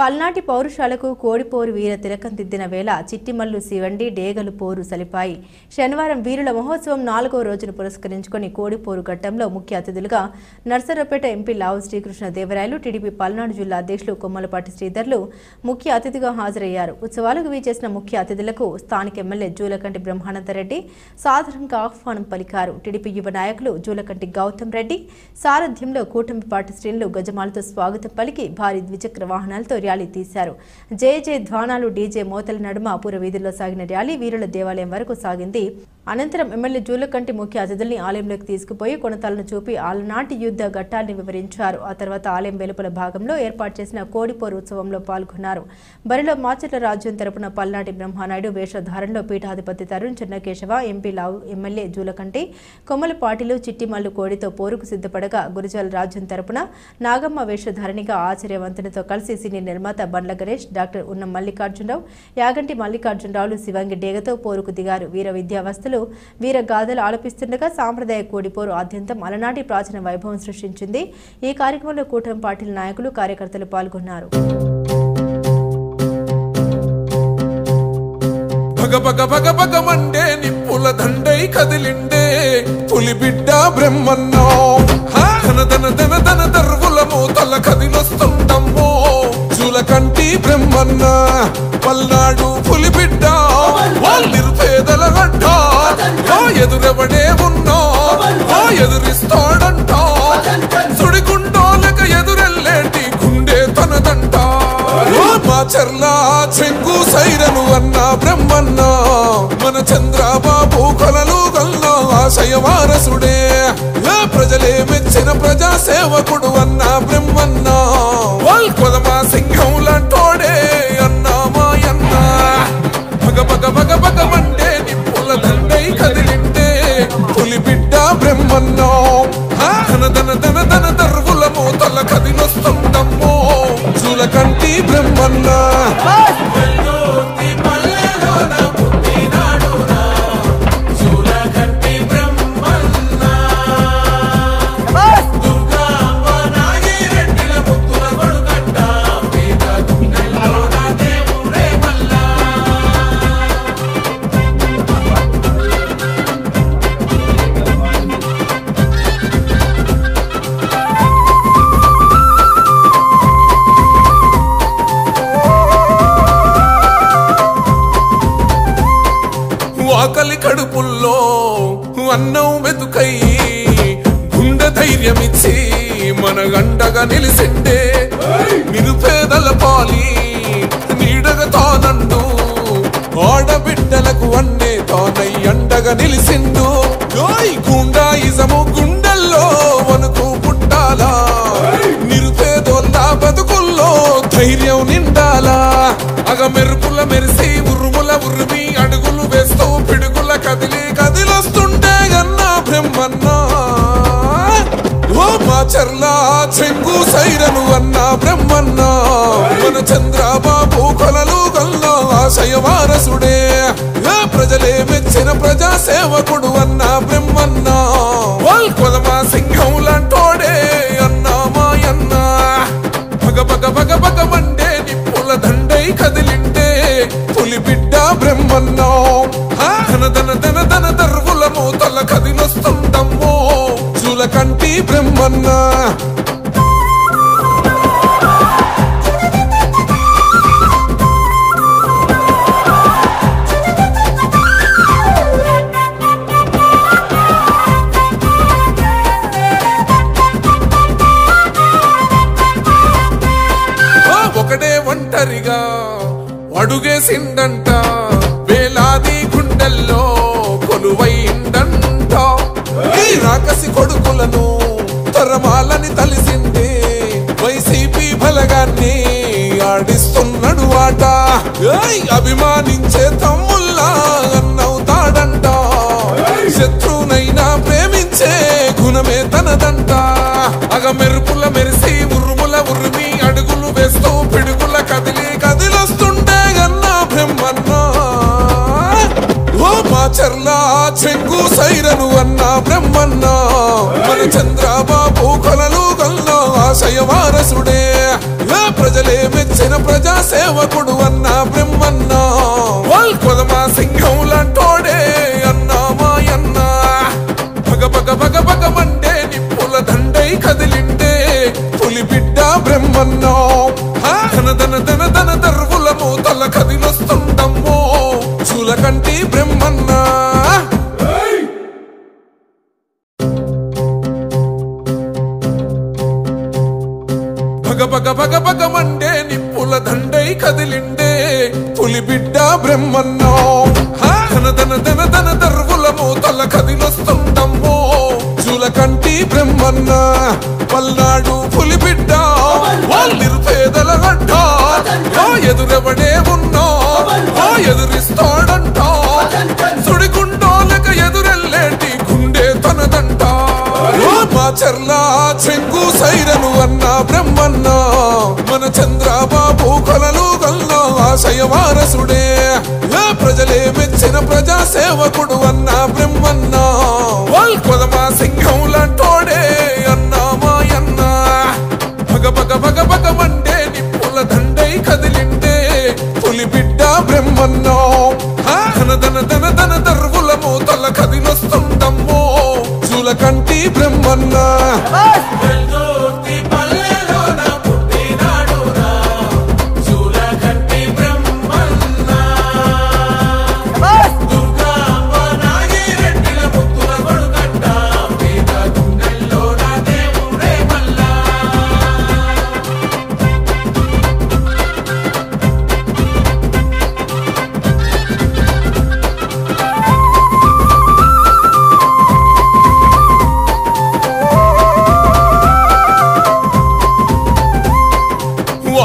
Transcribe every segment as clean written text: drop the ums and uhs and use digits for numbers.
పల్నాటి పౌరుషాలకు కోడిపోరు వీర తిలకం దిద్దిన వేళ చిట్టిమల్లు శివండి డేగలు పోరు సలిపాయి. శనివారం వీరుల మహోత్సవం 4వ రోజును పురస్కరించుకుని కోడిపోరు ఘట్టంలో ముఖ్య అతిథులుగా నర్సరావుపేట ఎంపీ లావు శ్రీకృష్ణ దేవరాయలు, టీడీపీ పల్నాడు జిల్లా అధ్యక్షులు కొమ్మలపాటి శ్రీధర్లు ముఖ్య అతిథిగా హాజరయ్యారు. ఉత్సవాలకు వీచేసిన ముఖ్య అతిథులకు స్థానిక ఎమ్మెల్యే జూలకంటి బ్రహ్మానందరెడ్డి సాదరంగా ఆహ్వానం పలికారు. టీడీపీ యువ నాయకులు జూలకంటి గౌతమ్ రెడ్డి సారథ్యంలో కూటమి పార్టీ శ్రేణులు గజమాలతో స్వాగతం పలికి భారీ ద్విచక్ర వాహనాలతో ర్యాలీ తీశారు. జయ జయ ధ్వానాలు, డీజే మోతల నడుమ పుర వీధుల్లో సాగిన ర్యాలీ వీరుల దేవాలయం వరకు సాగింది. అనంతరం ఎమ్మెల్యే జూలకంటి ముఖ్య అతిథుల్ని ఆలయంలోకి తీసుకుపోయి కొనతాలను చూపి ఆలనాటి యుద్ధ ఘట్టాల్ని వివరించారు. ఆ తర్వాత ఆలయం వెలుపల భాగంలో ఏర్పాటు చేసిన కోడిపోరు ఉత్సవంలో పాల్గొన్నారు. బరిలో మాచర్ల రాజ్యం తరపున పల్నాటి బ్రహ్మానాయుడు వేషధారణలో పీఠాధిపతి తరుణ్ చెన్నకేశవ, ఎంపీ లావు, ఎమ్మెల్యే జూలకంటి, కొమ్మలపాటిలు చిట్టిమల్లు కోడితో పోరుకు సిద్ధపడగా గురిజాల రాజ్యం తరపున నాగమ్మ వేషధారణిగా ఆశ్చర్యవంతునితో కలిసి సినీ నిర్మాత బండ్ల గణేష్, డాక్టర్ ఉన్నం మల్లికార్జునరావు, యాగంటి మల్లికార్జునరావులు శివంగి డేగతో పోరుకు దిగారు. వీర విద్యావస్తులు వీర గాథలు ఆలపిస్తుండగా సాంప్రదాయ కోడిపోరు ఆద్యంతం అలనాటి ప్రాచీన వైభవం సృష్టించింది. ఈ కార్యక్రమంలో కూటమి పార్టీల నాయకులు, కార్యకర్తలు పాల్గొన్నారు. నిప్పుల దండై కదిలిండే పులి బిడ్డ బ్రహ్మన్నో, ధన దర్వుల మూతల కదిలొస్తుండమ్మో జూలకంటి బ్రహ్మన్న. పల్నాడు పులి బిడ్డ నిరుపేదల గడ్డ, ఎదురెవడే ఉన్నా ఎదురిస్తాడంట. సుడిగుండోలక ఎదురెల్లేటి గుండె తనదంట. మాచర్ల చెంగు సైరను అన్న బ్రహ్మన్న, మన చంద్రబాబు కొలలు గల్ల ఆశయ వారసుడే. ప్రజలే మెచ్చిన ప్రజా సేవకుడు అన్న బ్రహ్మన్న. కొదమా సింహం లాంటోడే అన్న మాయన్న. భగమంటే నిప్పుల దండై కదిలిండే పులి బిడ్డ బ్రహ్మన్న. ధన దర్వుల మూతల కదిలొస్తుండమ్మో జూలకంటి బ్రహ్మన్న. ఆకలి కడుపుల్లో అన్నం వెతుకై గుండె ధైర్యమిచ్చి మన గండగా నిలిసిండే. నిరుపేదల పాలి నీడగా తానండు, ఆడబిడ్డలకు అన్నే తానై అండగా నిలిసిండు. గుండాయిజము గుండెల్లో వణుకు పుట్టాలా, నిరుపేదోళ్ళ బతుకుల్లో ధైర్యం నిండాలా. అగ మెరుపుల మెరిసి ఉరుముల ఉరిమి అడుగులు వేస్తూ పిడుగుల కదిలొస్తుంటే గన్నా బ్రహ్మన్న. ఓ మాచర్ల చెంగు సైరను అన్న బ్రహ్మన్న, మన చంద్రబాబు కొలలు గల్ల ఆశయ వారసుడే. ప్రజలే మెచ్చిన ప్రజా సేవకుడు అన్న బ్రహ్మన్న. కొదమా సింహం లాంటోడే అన్న మాయన్న. భగమంటే నిప్పుల దండై కదిలిండే పులి బిడ్డ బ్రహ్మన్న. ధన దర్వుల మూతల కదిలొస్తుండమ్మో జూలకంటి బ్రహ్మన్న. ఒకడే ఒంటరిగా అడుగేసిండంట, వేలాది గుండెల్లో కొలువైండంట. ఈ రాకసి కొడుకులను తరమాలని తలిసింది, వైసీపీ బలగాన్ని ఆడిస్తున్నాడు ఆట. అభిమానించే తమ్ముల్లా అన్నవుతాడంట, శత్రువునైనా ప్రేమించే గుణమే తనదంట. అగ మెరుపుల మెరిసి ఉరుముల ఉరిమి అడుగులు వేస్తూ పిడుగుల కదిలొస్తుండే గన్నా బ్రహ్మన్న. ఓ మాచర్ల చెంగు సైరను అన్న బ్రహ్మన్న, మన చంద్రబాబు కొలలు గల్ల ఆశయ వారసుడే. ప్రజలే మెచ్చిన ప్రజా సేవకుడు అన్న బ్రహ్మన్న కొదమా సింహం లాంటోడే అన్నా మాయన్న భగ భగ భగ భగ మండే నిప్పుల దండై కదిలిండే పులి బిడ్డ బ్రహ్మన్న ధన ధన ధన ధన దర్వులము తల కదిలొస్తుండమ్మో చూలకంటి బ్రహ్మన్న భగ భగ భగ భగ మండే నిప్పుల దండై కదిలిండే పులి బిడ్డ బ్రహ్మన్న ధన ధన ధన ధన దర్వులము తల కదిలొస్తుండమ్మో చూలకంటి బ్రహ్మన్న పల్నాడు పులి బిడ్డ నిరుపేదల గడ్డ ఎదురెవడే ఉన్నా ఎదురిస్తాడంట సుడిగుండోలక ఎదురెల్లేటి గుండె తనదంట మా చర్ల చెంగు సైరను అన్న బ్రహ్మన్న మన చంద్రబాబు కొలలు గల్ల ఆశయ వారసుడే ప్రజలే మెచ్చిన ప్రజా సేవకుడు అన్న బ్రహ్మన్న కొదమా సింహం లాంటోడే అన్నా మాయన్న భగ భగ భగ భగ మండే నిప్పుల దండై కదిలిండే పులి బిడ్డ బ్రహ్మన్న ధన ధన ధన ధన దర్వులము తల కదిలొస్తుండమ్మో చూలకంటి బ్రహ్మన్న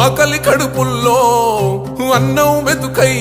ఆకలి కడుపుల్లో అన్నం మెతుకై